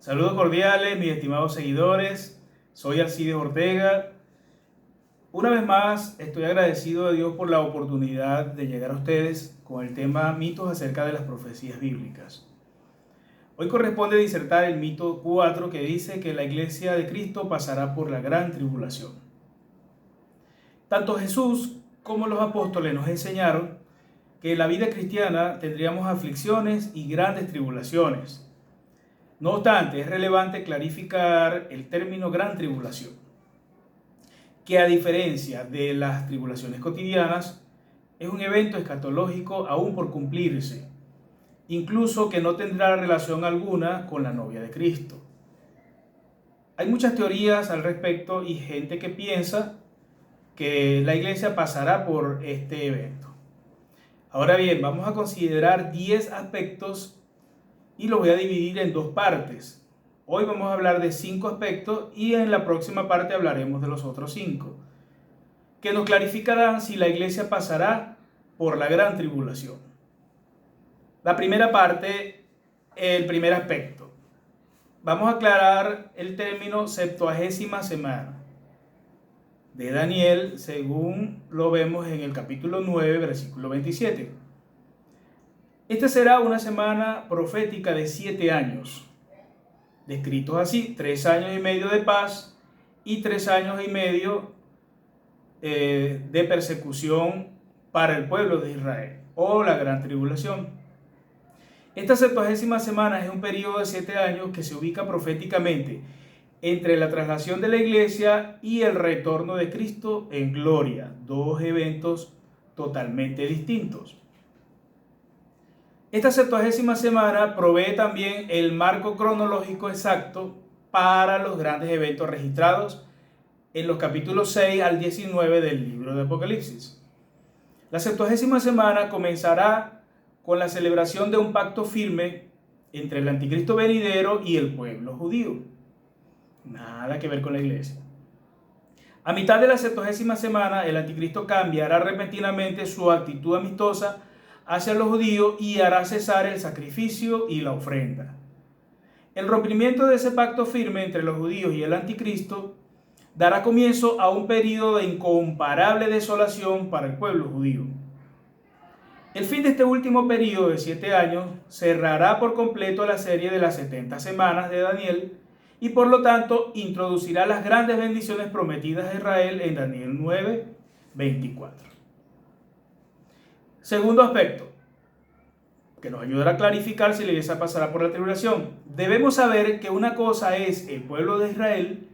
Saludos cordiales, mis estimados seguidores. Soy Alcides Ortega. Una vez más, estoy agradecido a Dios por la oportunidad de llegar a ustedes con el tema mitos acerca de las profecías bíblicas. Hoy corresponde disertar el mito 4 que dice que la iglesia de Cristo pasará por la gran tribulación. Tanto Jesús como los apóstoles nos enseñaron que en la vida cristiana tendríamos aflicciones y grandes tribulaciones. No obstante, es relevante clarificar el término gran tribulación, que a diferencia de las tribulaciones cotidianas, es un evento escatológico aún por cumplirse, incluso que no tendrá relación alguna con la novia de Cristo. Hay muchas teorías al respecto y gente que piensa que la iglesia pasará por este evento. Ahora bien, vamos a considerar 10 aspectos y lo voy a dividir en dos partes. Hoy vamos a hablar de 5 aspectos y en la próxima parte hablaremos de los otros 5, que nos clarificarán si la iglesia pasará por la gran tribulación. La primera parte, el primer aspecto. Vamos a aclarar el término 70ª semana de Daniel, según lo vemos en el capítulo 9, versículo 27. Esta será una semana profética de 7 años, descritos así: 3 años y medio de paz y 3 años y medio de persecución para el pueblo de Israel, o la gran tribulación. Esta 70ª semana es un periodo de 7 años que se ubica proféticamente entre la traslación de la iglesia y el retorno de Cristo en gloria, dos eventos totalmente distintos. Esta 70ª semana provee también el marco cronológico exacto para los grandes eventos registrados en los capítulos 6 al 19 del libro de Apocalipsis. La 70ª semana comenzará con la celebración de un pacto firme entre el anticristo venidero y el pueblo judío. Nada que ver con la iglesia. A mitad de la 70ª semana, el anticristo cambiará repentinamente su actitud amistosa hacia los judíos y hará cesar el sacrificio y la ofrenda. El rompimiento de ese pacto firme entre los judíos y el anticristo dará comienzo a un periodo de incomparable desolación para el pueblo judío. El fin de este último periodo de 7 años cerrará por completo la serie de las 70 semanas de Daniel y por lo tanto introducirá las grandes bendiciones prometidas a Israel en Daniel 9, 24. Segundo aspecto, que nos ayudará a clarificar si la iglesia pasará por la tribulación. Debemos saber que una cosa es el pueblo de Israel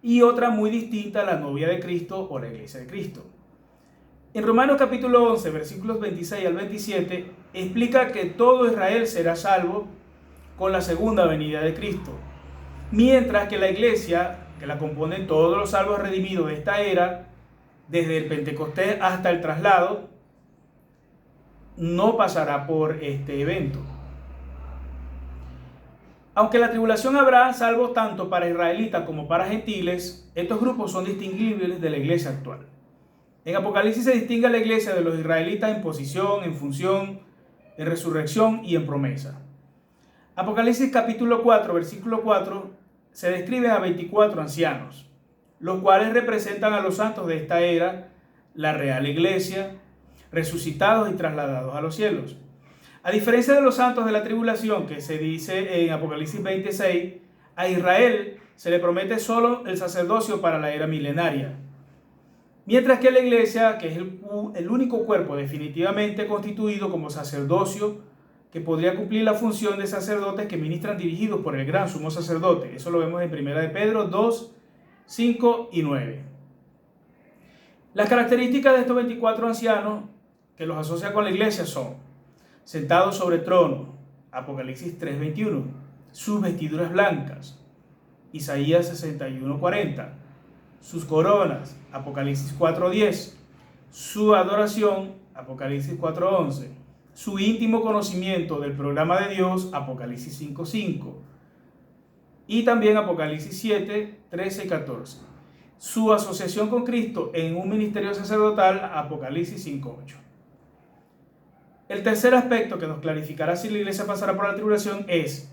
y otra muy distinta la novia de Cristo o la iglesia de Cristo. En Romanos capítulo 11, versículos 26 al 27, explica que todo Israel será salvo con la segunda venida de Cristo, mientras que la iglesia, que la componen todos los salvos redimidos de esta era, desde el Pentecostés hasta el traslado, no pasará por este evento. Aunque la tribulación habrá salvos tanto para israelitas como para gentiles, estos grupos son distinguibles de la iglesia actual. En Apocalipsis se distingue a la iglesia de los israelitas en posición, en función, en resurrección y en promesa. Apocalipsis capítulo 4, versículo 4, se describen a 24 ancianos, los cuales representan a los santos de esta era, la real iglesia, resucitados y trasladados a los cielos. A diferencia de los santos de la tribulación, que se dice en Apocalipsis 26, a Israel se le promete solo el sacerdocio para la era milenaria, mientras que la iglesia, que es el único cuerpo definitivamente constituido como sacerdocio, que podría cumplir la función de sacerdotes que ministran dirigidos por el gran sumo sacerdote. Eso lo vemos en 1 de Pedro 2, 5 y 9. Las características de estos 24 ancianos que los asocia con la iglesia son: sentados sobre trono, Apocalipsis 3:21, sus vestiduras blancas, Isaías 61:40, sus coronas, Apocalipsis 4:10, su adoración, Apocalipsis 4:11, su íntimo conocimiento del programa de Dios, Apocalipsis 5:5, y también Apocalipsis 7:13 y 14, su asociación con Cristo en un ministerio sacerdotal, Apocalipsis 5:8. El tercer aspecto que nos clarificará si la iglesia pasará por la tribulación es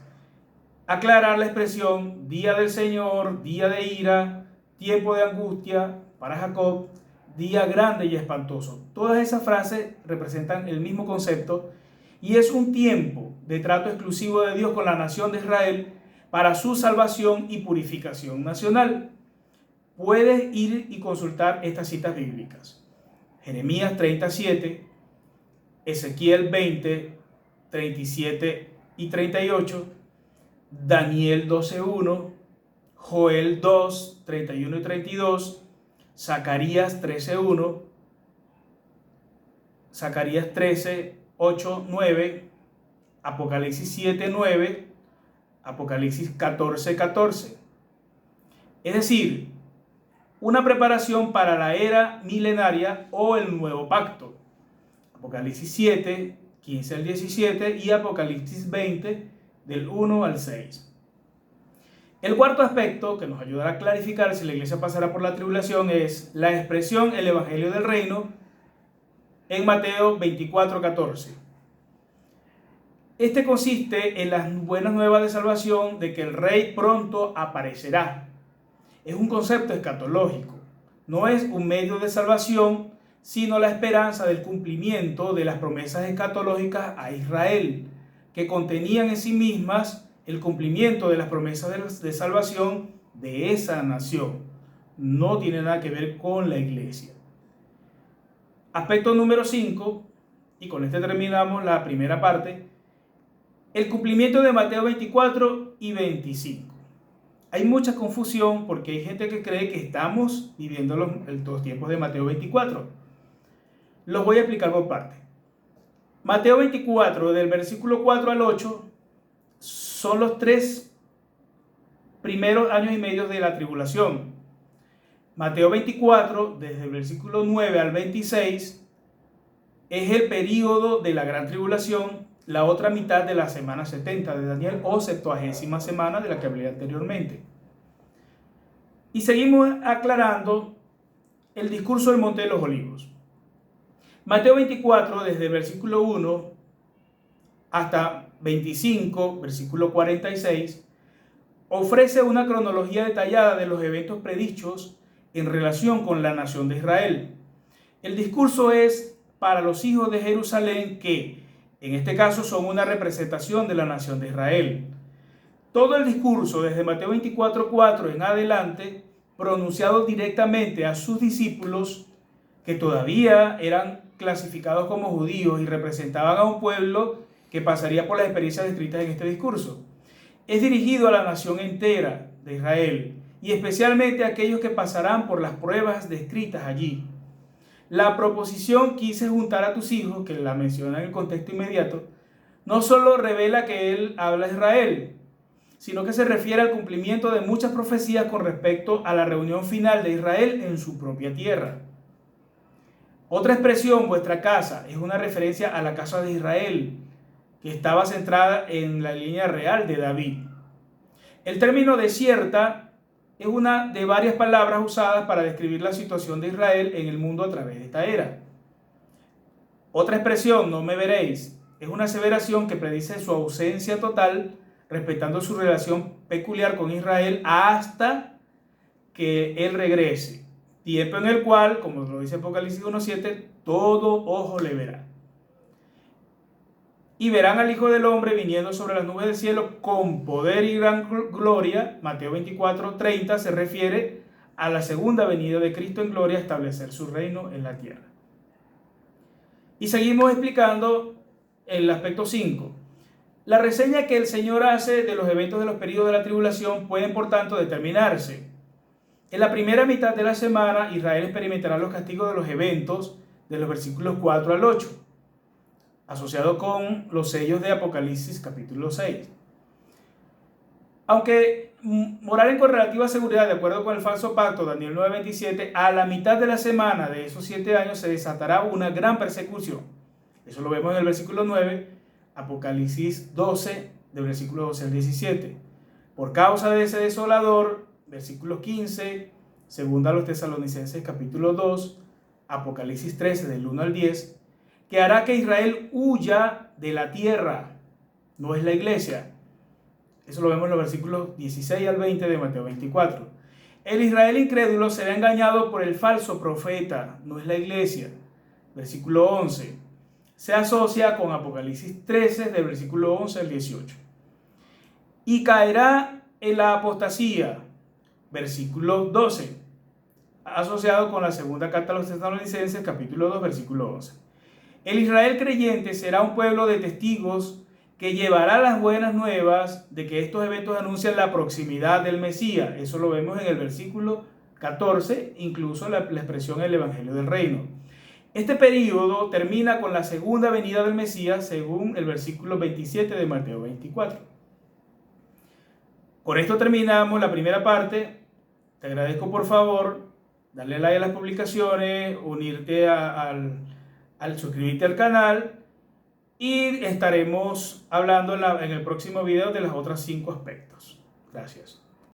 aclarar la expresión día del Señor, día de ira, tiempo de angustia para Jacob, día grande y espantoso. Todas esas frases representan el mismo concepto y es un tiempo de trato exclusivo de Dios con la nación de Israel para su salvación y purificación nacional. Puedes ir y consultar estas citas bíblicas. Jeremías 37, Ezequiel 20, 37 y 38, Daniel 12:1, Joel 2, 31 y 32, Zacarías 13:1, Zacarías 13, 8, 9, Apocalipsis 7, 9, Apocalipsis 14, 14. Es decir, una preparación para la era milenaria o el nuevo pacto. Apocalipsis 7, 15 al 17 y Apocalipsis 20, del 1 al 6. El cuarto aspecto que nos ayudará a clarificar si la iglesia pasará por la tribulación es la expresión el evangelio del reino en Mateo 24, 14. Este consiste en las buenas nuevas de salvación de que el rey pronto aparecerá. Es un concepto escatológico, no es un medio de salvación, sino la esperanza del cumplimiento de las promesas escatológicas a Israel, que contenían en sí mismas el cumplimiento de las promesas de salvación de esa nación. No tiene nada que ver con la iglesia. Aspecto número 5, y con este terminamos la primera parte, el cumplimiento de Mateo 24 y 25. Hay mucha confusión porque hay gente que cree que estamos viviendo los tiempos de Mateo 24. Los voy a explicar por parte. Mateo 24, del versículo 4 al 8, son los 3 primeros años y medio de la tribulación. Mateo 24, desde el versículo 9 al 26, es el período de la gran tribulación, la otra mitad de la semana 70 de Daniel o 70ª semana de la que hablé anteriormente. Y seguimos aclarando el discurso del Monte de los Olivos. Mateo 24, desde el versículo 1 hasta 25, versículo 46, ofrece una cronología detallada de los eventos predichos en relación con la nación de Israel. El discurso es para los hijos de Jerusalén que, en este caso, son una representación de la nación de Israel. Todo el discurso, desde Mateo 24:4 en adelante, pronunciado directamente a sus discípulos, que todavía eran clasificados como judíos y representaban a un pueblo que pasaría por las experiencias descritas en este discurso. Es dirigido a la nación entera de Israel y especialmente a aquellos que pasarán por las pruebas descritas allí. La proposición quise juntar a tus hijos, que la menciona en el contexto inmediato, no solo revela que él habla a Israel, sino que se refiere al cumplimiento de muchas profecías con respecto a la reunión final de Israel en su propia tierra. Otra expresión, vuestra casa, es una referencia a la casa de Israel, que estaba centrada en la línea real de David. El término desierta es una de varias palabras usadas para describir la situación de Israel en el mundo a través de esta era. Otra expresión, no me veréis, es una aseveración que predice su ausencia total, respetando su relación peculiar con Israel hasta que él regrese. Tiempo en el cual, como lo dice Apocalipsis 1:7, todo ojo le verá. Y verán al Hijo del Hombre viniendo sobre las nubes del cielo con poder y gran gloria. Mateo 24:30 se refiere a la segunda venida de Cristo en gloria a establecer su reino en la tierra. Y seguimos explicando el aspecto 5. La reseña que el Señor hace de los eventos de los periodos de la tribulación pueden, por tanto, determinarse. En la primera mitad de la semana, Israel experimentará los castigos de los eventos de los versículos 4 al 8, asociado con los sellos de Apocalipsis capítulo 6. Aunque morar con relativa seguridad, de acuerdo con el falso pacto, Daniel 9:27, a la mitad de la semana de esos 7 años se desatará una gran persecución. Eso lo vemos en el versículo 9, Apocalipsis 12, del versículo 12 al 17. Por causa de ese desolador, versículo 15, segunda a los Tesalonicenses capítulo 2, Apocalipsis 13, del 1 al 10, que hará que Israel huya de la tierra, no es la iglesia. Eso lo vemos en los versículos 16 al 20 de Mateo 24. El Israel incrédulo será engañado por el falso profeta, no es la iglesia. Versículo 11. Se asocia con Apocalipsis 13, del versículo 11 al 18. Y caerá en la apostasía. Versículo 12. Asociado con la segunda carta a los Tesalonicenses, capítulo 2, versículo 11. El Israel creyente será un pueblo de testigos que llevará las buenas nuevas de que estos eventos anuncian la proximidad del Mesías. Eso lo vemos en el versículo 14, incluso la expresión el Evangelio del Reino. Este periodo termina con la segunda venida del Mesías, según el versículo 27 de Mateo 24. Con esto terminamos la primera parte. Te agradezco por favor darle like a las publicaciones, unirte al suscribirte al canal. Y estaremos hablando en el próximo video de los otros 5 aspectos. Gracias.